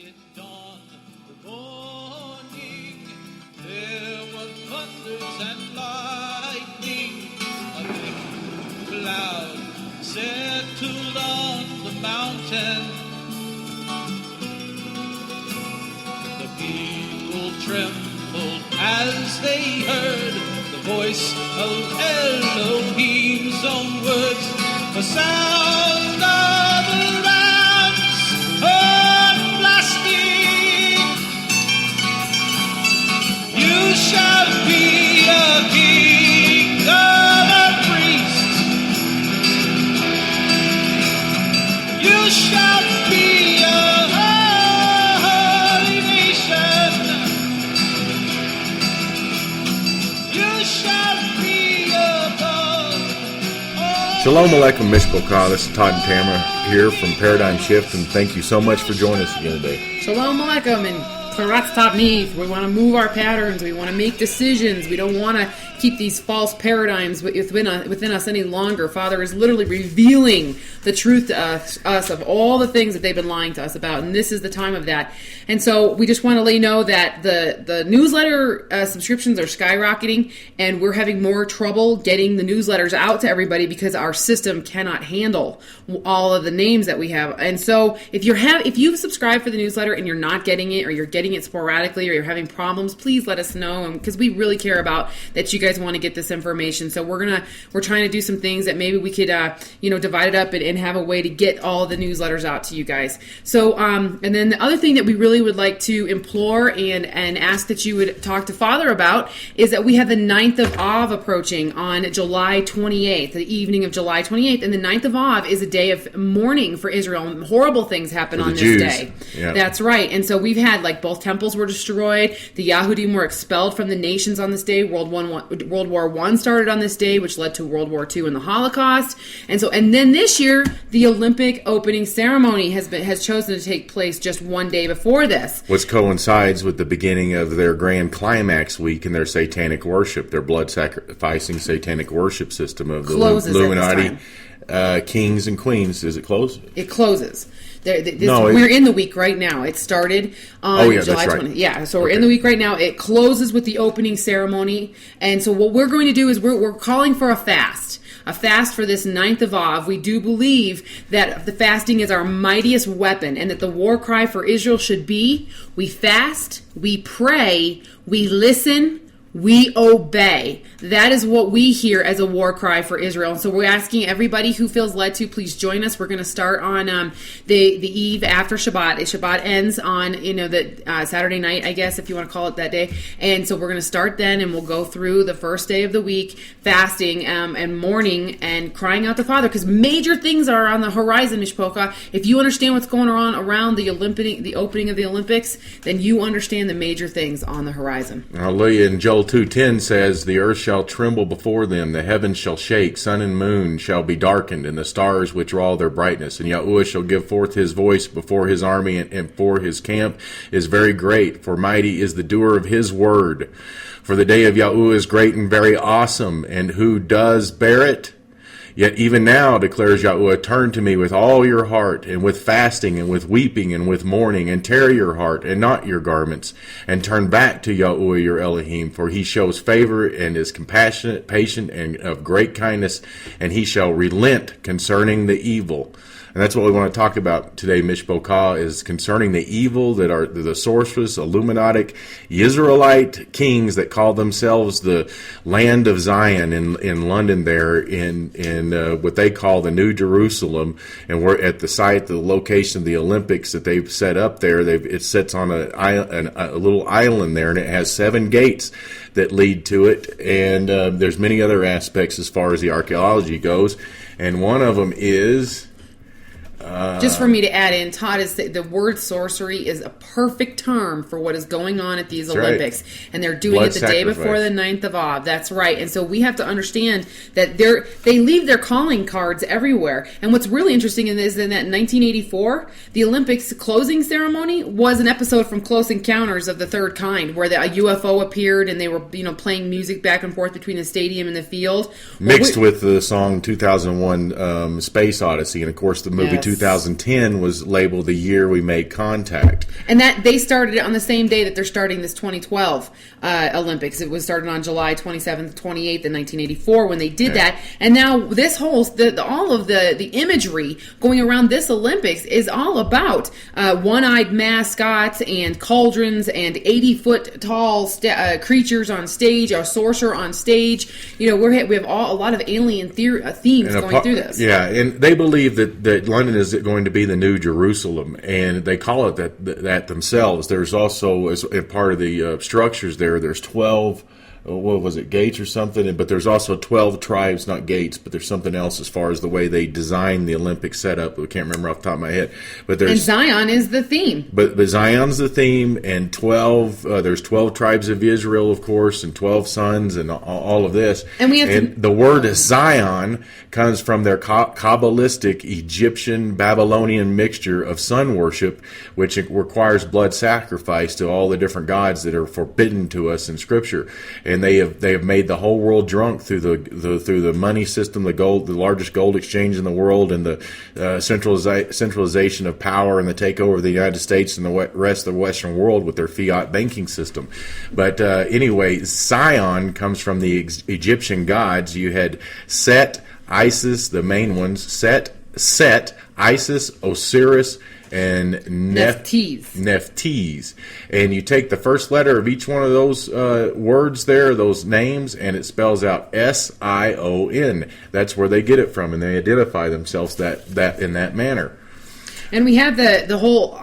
it dawned the morning, there were thunders and lightning, a thick cloud settled on the mountain. The people trembled as they heard the voice of Elohim's own words, the sound of the ram's horn blasting. You shall be a kingdom of priests. You shall be a holy nation. You shall be above all. Shalom Aleichem Mishpokah. This is Todd and Tamara here from Paradigm Shift, and thank you so much for joining us again today. Shalom Aleichem and Klaratz Tavniv. We want to move our patterns. We want to make decisions. We don't want to keep these false paradigms within us any longer. Father is literally revealing the truth to us of all the things that they've been lying to us about, and this is the time of that. And so we just want to let you know that the newsletter subscriptions are skyrocketing, and we're having more trouble getting the newsletters out to everybody because our system cannot handle all of the names that we have. And so if you've subscribed for the newsletter and you're not getting it, or you're getting it sporadically, or you're having problems, please let us know, because we really care about that you guys want to get this information. So we're trying to do some things that maybe we could divide it up and have a way to get all the newsletters out to you guys. So and then the other thing that we really would like to implore and ask that you would talk to Father about is that we have the 9th of Av approaching on July 28th, the evening of July 28th, and the 9th of Av is a day of mourning for Israel, and horrible things happen on this Jews. Day. Yeah. That's right. And so we've had, both temples were destroyed, the Yahudim were expelled from the nations on this day, World War I started on this day, which led to World War II and the Holocaust. And then this year, the Olympic opening ceremony has chosen to take place just one day before this. Which coincides with the beginning of their grand climax week in their satanic worship, their blood-sacrificing satanic worship system of the Illuminati kings and queens. Does it close? It closes. We're in the week right now. It started on July 20th. Yeah, so we're in the week right now. It closes with the opening ceremony. And so what we're going to do is we're calling for a fast for this 9th of Av. We do believe that the fasting is our mightiest weapon, and that the war cry for Israel should be, we fast, we pray, we listen, we obey. That is what we hear as a war cry for Israel. And so we're asking everybody who feels led to, please join us. We're going to start on the eve after Shabbat. Shabbat ends on the Saturday night, I guess, if you want to call it that day. And so we're going to start then, and we'll go through the first day of the week, fasting and mourning and crying out to Father, because major things are on the horizon, Mishpoka. If you understand what's going on around the opening of the Olympics, then you understand the major things on the horizon. Hallelujah. And Joel 2:10 says, the earth shall tremble before them, the heavens shall shake, sun and moon shall be darkened, and the stars withdraw their brightness. And Yahuwah shall give forth his voice before his army, and for his camp is very great, for mighty is the doer of his word. For the day of Yahuwah is great and very awesome, and who does bear it? Yet even now, declares Yahuwah, turn to me with all your heart, and with fasting, and with weeping, and with mourning, and tear your heart, and not your garments, and turn back to Yahuwah your Elohim, for he shows favor, and is compassionate, patient, and of great kindness, and he shall relent concerning the evil. And that's what we want to talk about today, Mishpokah, is concerning the evil that are the sorcerous, Illuminatic, Israelite kings that call themselves the land of Zion in London there, in what they call the New Jerusalem. And we're at the site, the location of the Olympics that they've set up there. It sits on a little island there, and it has 7 gates that lead to it. And there's many other aspects as far as the archaeology goes. And one of them is... Just for me to add in, Todd, is the word sorcery is a perfect term for what is going on at these Olympics. Right. And they're doing it the day before the 9th of Av. That's right. And so we have to understand that they leave their calling cards everywhere. And what's really interesting is that in 1984, the Olympics closing ceremony was an episode from Close Encounters of the Third Kind, where a UFO appeared and they were playing music back and forth between the stadium and the field. Mixed with the song 2001 Space Odyssey, and of course the movie 2001 2010 was labeled the year we made contact. And that they started it on the same day that they're starting this 2012 Olympics. It was started on July 27th, 28th in 1984 when they did that. And now this whole, all of the imagery going around this Olympics is all about one-eyed mascots and cauldrons and 80-foot tall creatures on stage, a sorcerer on stage. You know, we have a lot of alien themes going through this. Yeah, and they believe that London is going to be the new Jerusalem, and they call it that themselves. There's also, as part of the structures there's 12, what was it, gates or something, but there's also 12 tribes, not gates, but there's something else as far as the way they design the Olympic setup. I can't remember off the top of my head. But and Zion is the theme. But Zion's the theme, and 12, there's 12 tribes of Israel, of course, and 12 sons, and all of this. And the word Zion comes from their Kabbalistic Egyptian Babylonian mixture of sun worship, which requires blood sacrifice to all the different gods that are forbidden to us in Scripture. And they have made the whole world drunk through the money system, the largest gold exchange in the world, and the centralization of power and the takeover of the United States and the rest of the Western world with their fiat banking system. But anyway, Sion comes from the Egyptian gods. You had Set, Isis, the main ones, Set, Isis, Osiris, and Nephthys. And you take the first letter of each one of those words there, those names, and it spells out SION. That's where they get it from, and they identify themselves that in that manner. And we have the whole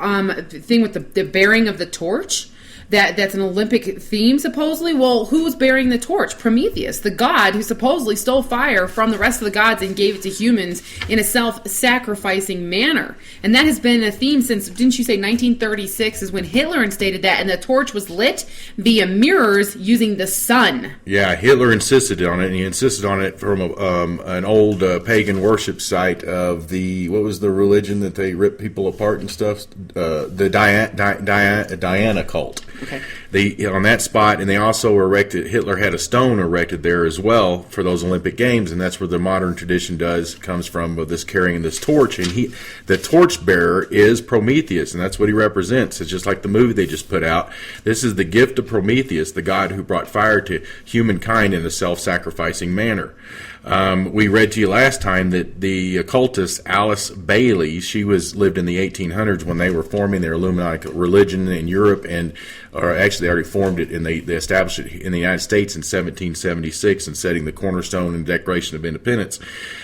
thing with the bearing of the torch. That's an Olympic theme, supposedly. Well, who was bearing the torch? Prometheus, the god who supposedly stole fire from the rest of the gods and gave it to humans in a self-sacrificing manner. And that has been a theme since, didn't you say 1936 is when Hitler instated that, and the torch was lit via mirrors using the sun. Yeah, Hitler insisted on it, and he insisted on it from an old pagan worship site of what was the religion that they ripped people apart and stuff? The Diana cult. Okay. On that spot, and they also Hitler had a stone erected there as well for those Olympic Games, and that's where the modern tradition comes from, of this carrying this torch. And the torch bearer is Prometheus, and that's what he represents. It's just like the movie they just put out. This is the gift of Prometheus, the god who brought fire to humankind in a self-sacrificing manner. We read to you last time that the occultist Alice Bailey, she lived in the 1800s when they were forming their Illuminati religion in Europe, or actually they already formed it, and they established it in the United States in 1776 and setting the cornerstone in the Declaration of Independence.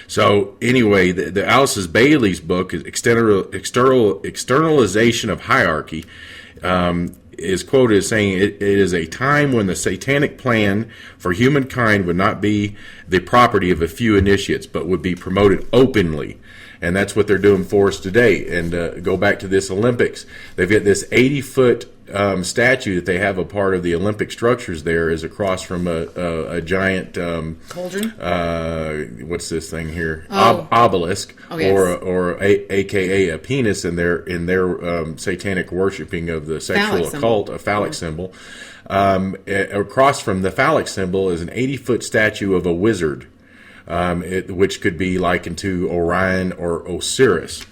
So anyway, the Alice Bailey's book is Externalization of Hierarchy. Is quoted as saying it is a time when the satanic plan for humankind would not be the property of a few initiates, but would be promoted openly. And that's what they're doing for us today. And go back to this Olympics. They've got this 80-foot statue that they have a part of the Olympic structures there is across from a giant cauldron. What's this thing here? Oh. Obelisk, oh, yes. or AKA a penis in their satanic worshiping of the sexual occult, a phallic symbol. Across from the phallic symbol is an 80-foot statue of a wizard, which could be likened to Orion or Osiris.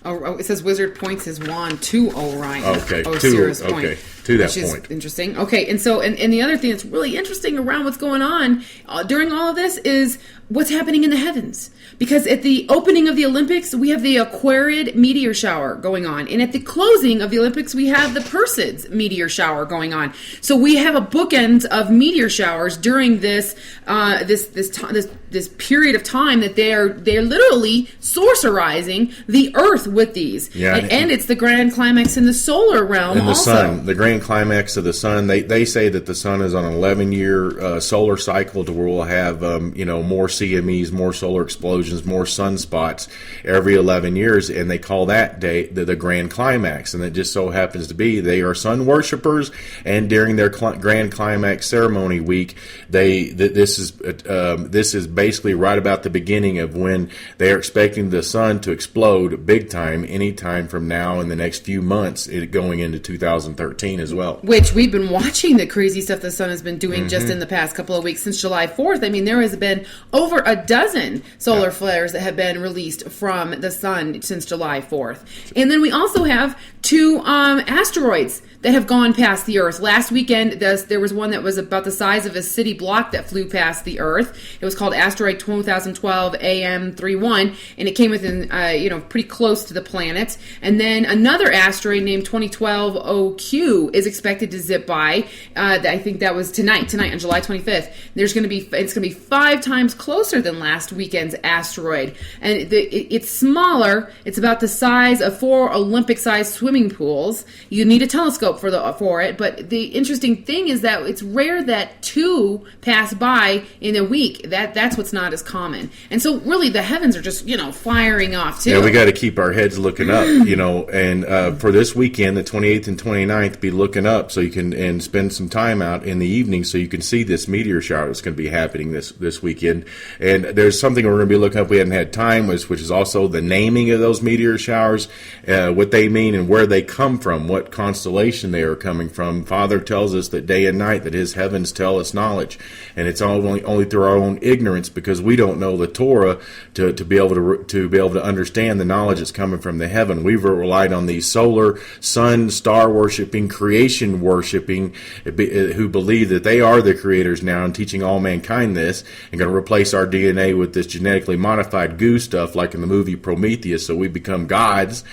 Oh, it says wizard points his wand to Orion. Okay, Osiris point. Okay, to that which point. Is interesting. Okay, and so and the other thing that's really interesting around what's going on during all of this is what's happening in the heavens. Because at the opening of the Olympics, we have the Aquarid meteor shower going on. And at the closing of the Olympics, we have the Perseids meteor shower going on. So we have a bookend of meteor showers during this period of time that they're literally sorcerizing the earth with these. Yeah, and it's the grand climax in the solar realm and the also. sun, the grand climax of the sun. They say that the sun is on an 11-year solar cycle to where we'll have more CMEs, more solar explosions, more sunspots every 11 years, and they call that day the grand climax. And it just so happens to be they are sun worshipers, and during their grand climax ceremony week, this is basically right about the beginning of when they are expecting the sun to explode big time anytime from now in the next few months, going into 2013 as well. Which we've been watching the crazy stuff the sun has been doing just in the past couple of weeks since July 4th. I mean, there has been over a dozen solar flares that have been released from the sun since July 4th. And then we also have 2 asteroids that have gone past the Earth. Last weekend, there was one that was about the size of a city block that flew past the Earth. It was called Asteroid 2012 AM31, and it came within, pretty close to the planet. And then another asteroid named 2012 OQ is expected to zip by. I think that was tonight on July 25th. It's going to be 5 times closer than last weekend's asteroid, and it's smaller. It's about the size of 4 Olympic-sized swimming pools. You need a telescope for it, but the interesting thing is that it's rare that 2 pass by in a week. That's what's not as common. And so really the heavens are just, firing off too. Yeah, we got to keep our heads looking up, and for this weekend, the 28th and 29th, be looking up so you can, and spend some time out in the evening so you can see this meteor shower that's going to be happening this weekend. And there's something we're going to be looking up we hadn't had time, which is also the naming of those meteor showers, what they mean and where they come from, what constellation they are coming from. Father tells us that day and night that his heavens tell us knowledge, and it's only through our own ignorance, because we don't know the Torah to be able to understand the knowledge that's coming from the heaven. We've relied on these solar, sun, star worshiping, creation worshiping, who believe that they are the creators now and teaching all mankind this, and going to replace our DNA with this genetically modified goo stuff like in the movie Prometheus, so we become gods.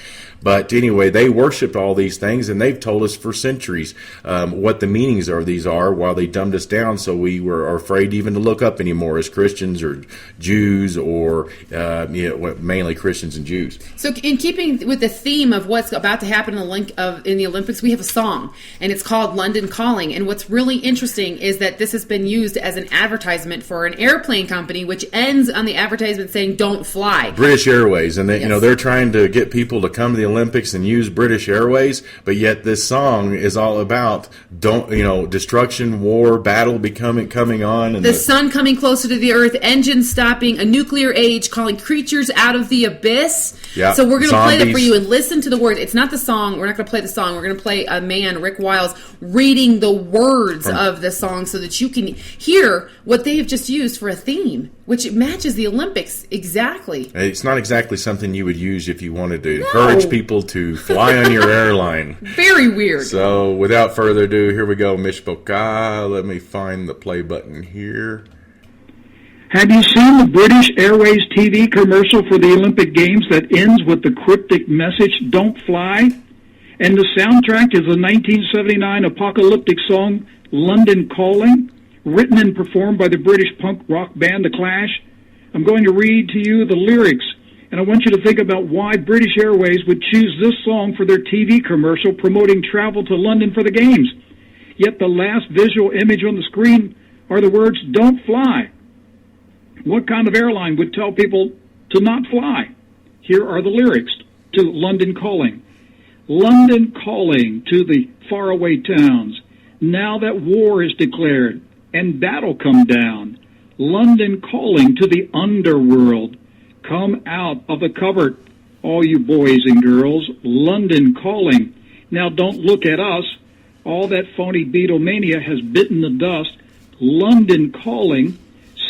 But anyway, they worshiped all these things, and they've told us for centuries what the meanings of these are, while they dumbed us down so we are afraid even to look up anymore as Christians or Jews, or mainly Christians and Jews. So in keeping with the theme of what's about to happen in the Olympics, we have a song, and it's called London Calling. And what's really interesting is that this has been used as an advertisement for an airplane company, which ends on the advertisement saying, "Don't fly." British Airways, and they're trying to get people to come to the Olympics and use British Airways, but yet this song is all about destruction, war, battle coming on, and the sun coming closer to the earth, engines stopping, a nuclear age, calling creatures out of the abyss. Yeah, so we're going to play that for zombies. you and listen to the words. It's not the song. We're not going to play the song. We're going to play a man, Rick Wiles, reading the words of the song so that you can hear what they have just used for a theme, which matches the Olympics exactly. It's not exactly something you would use if you wanted to encourage people to fly on your airline. Very weird. So without further ado, here we go, Mishpoka. Let me find the play button here. Have you seen the British Airways TV commercial for the Olympic Games that ends with the cryptic message, "Don't fly"? And the soundtrack is the 1979 apocalyptic song, "London Calling," written and performed by the British punk rock band The Clash. I'm going to read to you the lyrics, and I want you to think about why British Airways would choose this song for their TV commercial promoting travel to London for the Games. Yet the last visual image on the screen are the words, "Don't fly." What kind of airline would tell people to not fly? Here are the lyrics to London Calling. London calling to the faraway towns, now that war is declared and battle come down. London calling to the underworld, come out of the cupboard, all you boys and girls. London calling. Now don't look at us. All that phony Beatlemania has bitten the dust. London calling.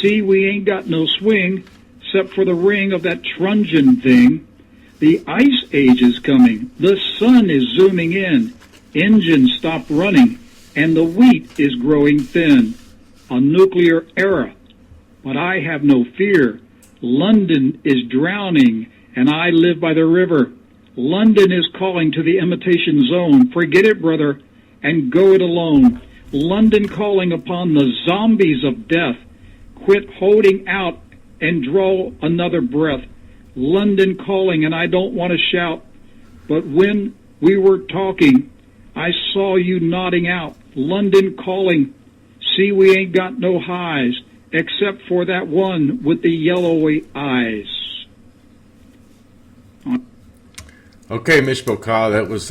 See, we ain't got no swing, except for the ring of that truncheon thing. The ice age is coming. The sun is zooming in. Engines stop running, and the wheat is growing thin. A nuclear era. But I have no fear. London is drowning, and I live by the river. London is calling to the imitation zone. Forget it, brother, and go it alone. London calling upon the zombies of death. Quit holding out and draw another breath. London calling, and I don't want to shout, but when we were talking, I saw you nodding out. London calling. See, we ain't got no highs, except for that one with the yellowy eyes. Okay, Mishpoka, that was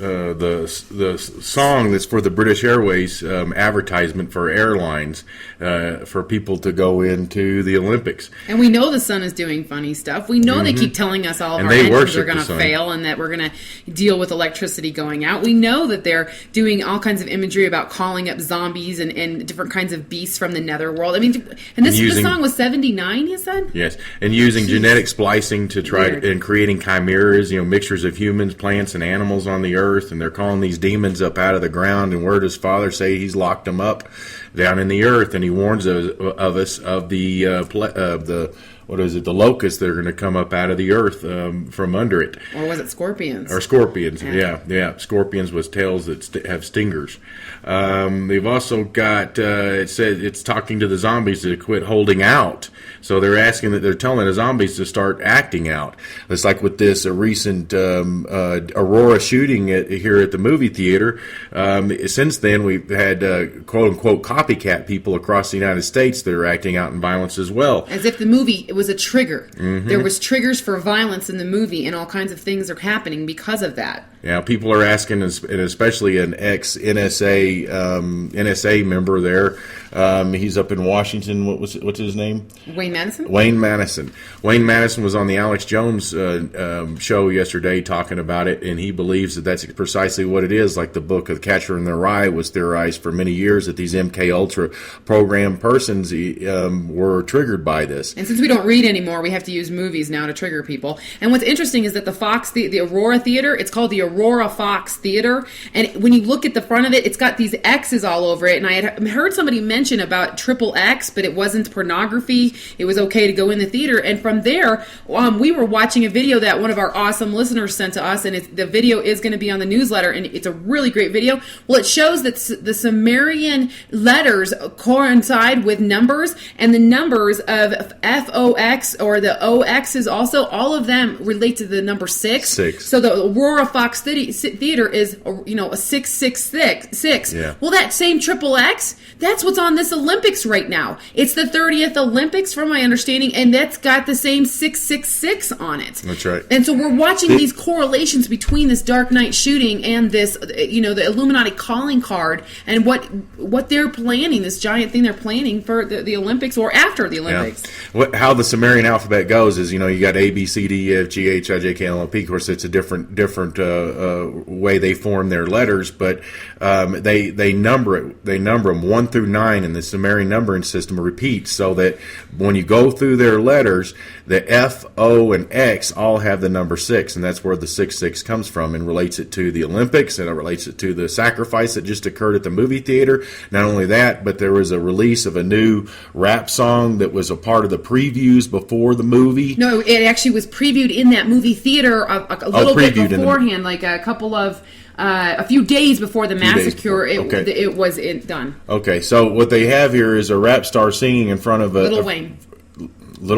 the song that's for the British Airways advertisement for airlines for people to go into the Olympics. And we know the sun is doing funny stuff. We know they keep telling us all of And our they engines are worship going the to sun. fail and that we're going to deal with electricity going out. We know that they're doing all kinds of imagery about calling up zombies and different kinds of beasts from the netherworld. I mean, and this song was 79, you said? Yes, and using genetic splicing to try Weird. and creating chimeras, mixtures of humans, plants, and animals on the earth, and they're calling these demons up out of the ground. And where does Father say he's locked them up? Down in the earth, and he warns of us of the the locusts that are going to come up out of the earth from under it. Or was it scorpions? Or scorpions, yeah. Scorpions with tails that have stingers. They've also got, it says it's talking to the zombies to quit holding out. So they're telling the zombies to start acting out. It's like with this recent Aurora shooting here at the movie theater. Since then, we've had quote-unquote copycat people across the United States that are acting out in violence as well. As if the movie was a trigger. There was triggers for violence in the movie, and all kinds of things are happening because of that. Yeah, people are asking, and especially an ex-NSA member there. He's up in Washington. What's his name? Wayne Madison? Wayne Madison. Wayne Madison was on the Alex Jones show yesterday talking about it, and he believes that that's precisely what it is. Like the book of Catcher in the Rye was theorized for many years that these MK Ultra program persons were triggered by this. And since we don't read anymore, we have to use movies now to trigger people. And what's interesting is that the Aurora Theater, it's called the Aurora Fox Theater. And when you look at the front of it, it's got these X's all over it. And I had heard somebody mention about triple X, but it wasn't pornography. It was okay to go in the theater. And from there, we were watching a video that one of our awesome listeners sent to us. And the video is going to be on the newsletter. And it's a really great video. Well, it shows that the Sumerian letters coincide with numbers. And the numbers of FOX or the OXs also, all of them relate to the number 6. 6. So the Aurora Fox Theater is, a 666. Yeah. Well, that same triple X, that's what's on this Olympics right now. It's the 30th Olympics, from my understanding, and that's got the same 666 on it. That's right. And so we're watching these correlations between this Dark Knight shooting and this, the Illuminati calling card and what they're planning, this giant thing they're planning for the Olympics or after the Olympics. Yeah. How the Sumerian alphabet goes is, you got A, B, C, D, E, F, G, H, I, J, K, L, M, P. Of course, it's a different way they form their letters, but they number it. They number them 1 through 9, and the Sumerian numbering system repeats, so that when you go through their letters, the F, O, and X all have the number 6, and that's where the 666 comes from, and relates it to the Olympics, and it relates it to the sacrifice that just occurred at the movie theater. Not only that, but there was a release of a new rap song that was a part of the previews before the movie. No, it actually was previewed in that movie theater a little bit beforehand, like a few days before the massacre. It was done. Okay, so what they have here is a rap star singing in front of Little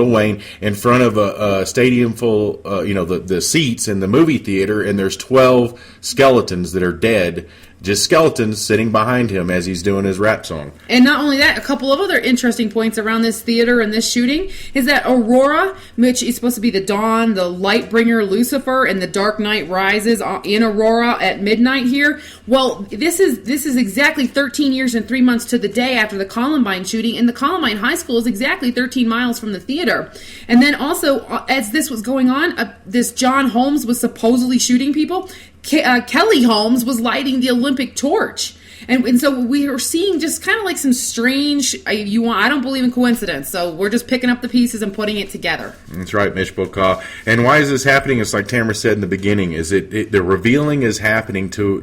Wayne in front of a stadium full, the seats in the movie theater, and there's 12 skeletons that are dead. Just skeletons sitting behind him as he's doing his rap song. And not only that, a couple of other interesting points around this theater and this shooting is that Aurora, which is supposed to be the dawn, the light bringer Lucifer, and the Dark Knight rises in Aurora at midnight here. Well, this is exactly 13 years and 3 months to the day after the Columbine shooting, and the Columbine High School is exactly 13 miles from the theater. And then also, as this was going on, this John Holmes was supposedly shooting people. Kelly Holmes was lighting the Olympic torch. And so we are seeing just kind of like some strange, I don't believe in coincidence, so we're just picking up the pieces and putting it together. That's right, Mitch Bocaw. And why is this happening? It's like Tamara said in the beginning, is the revealing is happening to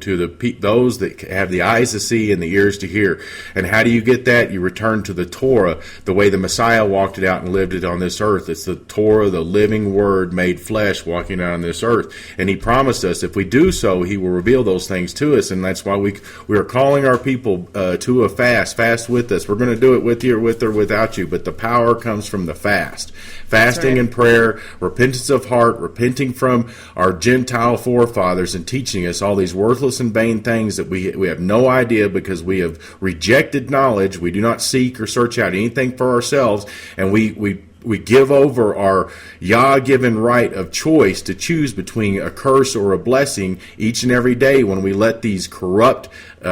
those that have the eyes to see and the ears to hear. And how do you get that? You return to the Torah, the way the Messiah walked it out and lived it on this earth. It's the Torah, the living word made flesh, walking out on this earth. And he promised us if we do so, he will reveal those things to us. And that's why we are calling our people to a fast with us. We're going to do it with you or without you, but the power comes from the fasting and prayer, repentance of heart, repenting from our Gentile forefathers and teaching us all these worthless and vain things that we have no idea because we have rejected knowledge. We do not seek or search out anything for ourselves, and we we give over our Yah-given right of choice to choose between a curse or a blessing each and every day when we let these corrupt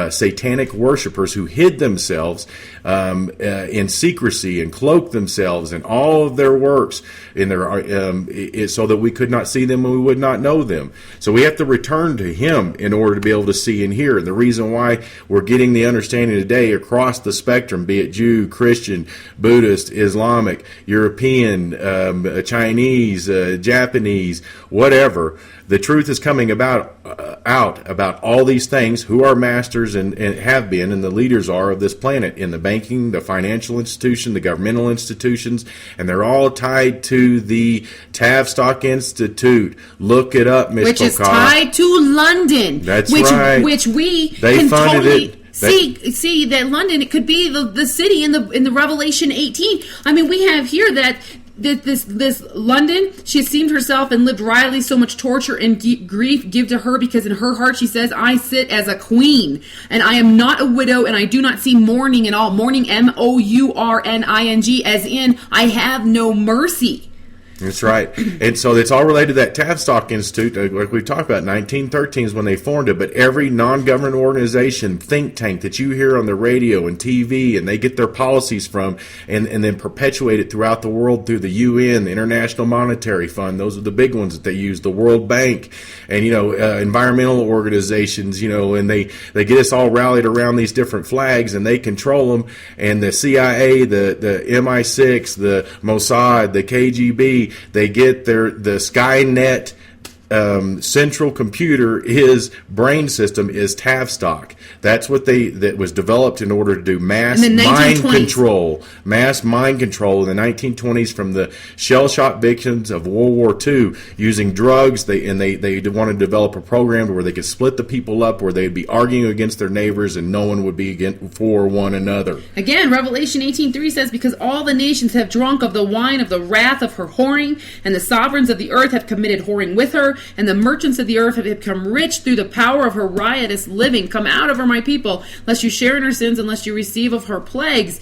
satanic worshipers who hid themselves in secrecy and cloaked themselves in all of their works in their so that we could not see them and we would not know them. So we have to return to Him in order to be able to see and hear. The reason why we're getting the understanding today across the spectrum, be it Jew, Christian, Buddhist, Islamic, European, Chinese, Japanese, whatever, the truth is coming out about all these things, who are masters and have been, and the leaders are of this planet in the banking, the financial institution, the governmental institutions, and they're all tied to the Tavistock Institute. Look it up, Miss Which is Pocah. tied to London. That's right. Which we They can funded totally it. see that London, it could be the city in the Revelation 18. I mean, we have here that this London, she esteemed herself and lived riotously, so much torture and grief give to her, because in her heart she says, I sit as a queen, and I am not a widow, and I do not see mourning at all. Mourning, mourning, as in I have no mercy. That's right. And so it's all related to that Tavistock Institute, like we talked about. 1913 is when they formed it, but every non-government organization, think tank that you hear on the radio and TV, and they get their policies from, and then perpetuate it throughout the world through the UN, the International Monetary Fund. Those are the big ones that they use, the World Bank, and, environmental organizations, and they get us all rallied around these different flags, and they control them. And the CIA, the MI6, the Mossad, the KGB, they get the Skynet central computer, his brain system is Tavistock. That's what that was developed in order to do mass mind control in the 1920s from the shell-shock victims of World War II using drugs. They wanted to develop a program where they could split the people up, where they'd be arguing against their neighbors and no one would be for one another. Again, Revelation 18:3 says, because all the nations have drunk of the wine of the wrath of her whoring, and the sovereigns of the earth have committed whoring with her, and the merchants of the earth have become rich through the power of her riotous living. Come out of her, my people, lest you share in her sins, unless you receive of her plagues.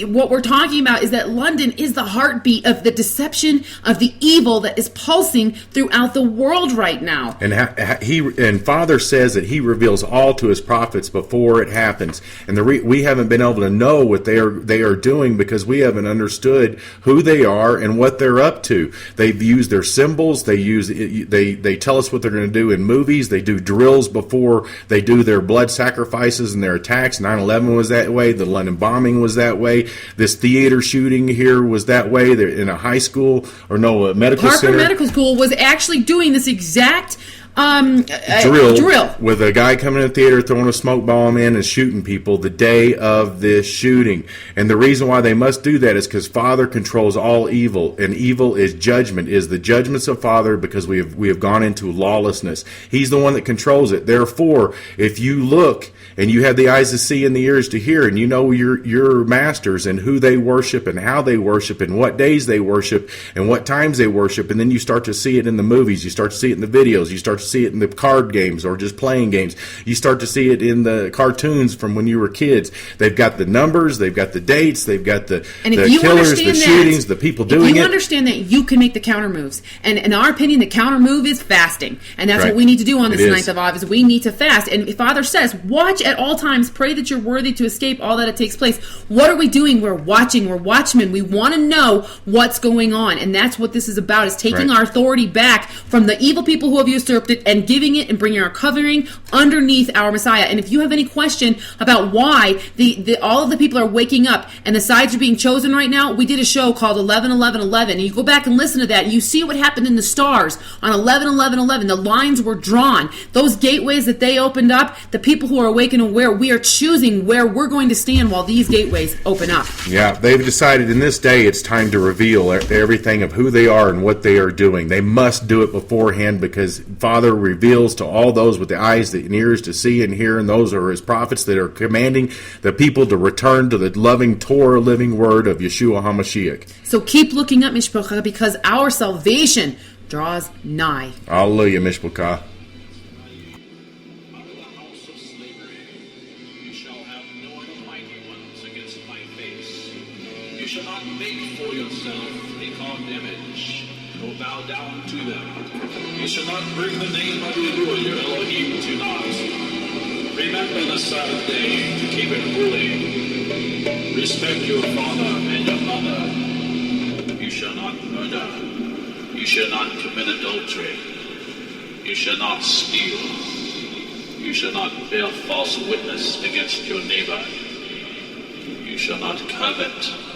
What we're talking about is that London is the heartbeat of the deception of the evil that is pulsing throughout the world right now. And Father says that He reveals all to His prophets before it happens. And we haven't been able to know what they are doing because we haven't understood who they are and what they're up to. They've used their symbols. They tell us what they're going to do in movies. They do drills before they do their blood sacrifices and their attacks. 9/11 was that way. The London bombing was that way. This theater shooting here was that way. They're in a high school a medical center. Harper Medical School was actually doing this exact drill with a guy coming in the theater, throwing a smoke bomb in and shooting people the day of this shooting. And the reason why they must do that is because Father controls all evil, and evil is judgment, is the judgments of Father, because we have gone into lawlessness. He's the one that controls it. Therefore, if you look and you have the eyes to see and the ears to hear, and you know your masters and who they worship and how they worship and what days they worship and what times they worship, and then you start to see it in the movies, you start to see it in the videos, you start to see it in the card games or just playing games, you start to see it in the cartoons from when you were kids. They've got the numbers, they've got the dates, they've got the killers, the shootings, the people doing it. If you understand that, you can make the counter moves. And in our opinion, the counter move is fasting. And that's what we need to do on this 9th of Av, is we need to fast. And Father says, watch at all times, pray that you're worthy to escape all that it takes place. What are we doing? We're watching, we're watchmen. We want to know what's going on. And that's what this is about, is taking our authority back from the evil people who have usurped it and giving it and bringing our covering underneath our Messiah. And if you have any question about why all of the people are waking up and the sides are being chosen right now, we did a show called 11-11-11, and you go back and listen to that, and you see what happened in the stars on 11-11-11. The lines were drawn. Those gateways that they opened up, the people who are awake and aware, we are choosing where we're going to stand while these gateways open up. Yeah, they've decided in this day it's time to reveal everything of who they are and what they are doing. They must do it beforehand, because Father reveals to all those with the eyes and ears to see and hear, and those are His prophets that are commanding the people to return to the loving Torah, living word of Yeshua HaMashiach. So keep looking up, Mishpacha, because our salvation draws nigh. Hallelujah, Mishpacha. You shall not make for yourself a You shall not bring the name of Yahuwah your Elohim to naught. Remember the Sabbath day to keep it holy. Respect your father and your mother. You shall not murder. You shall not commit adultery. You shall not steal. You shall not bear false witness against your neighbor. You shall not covet.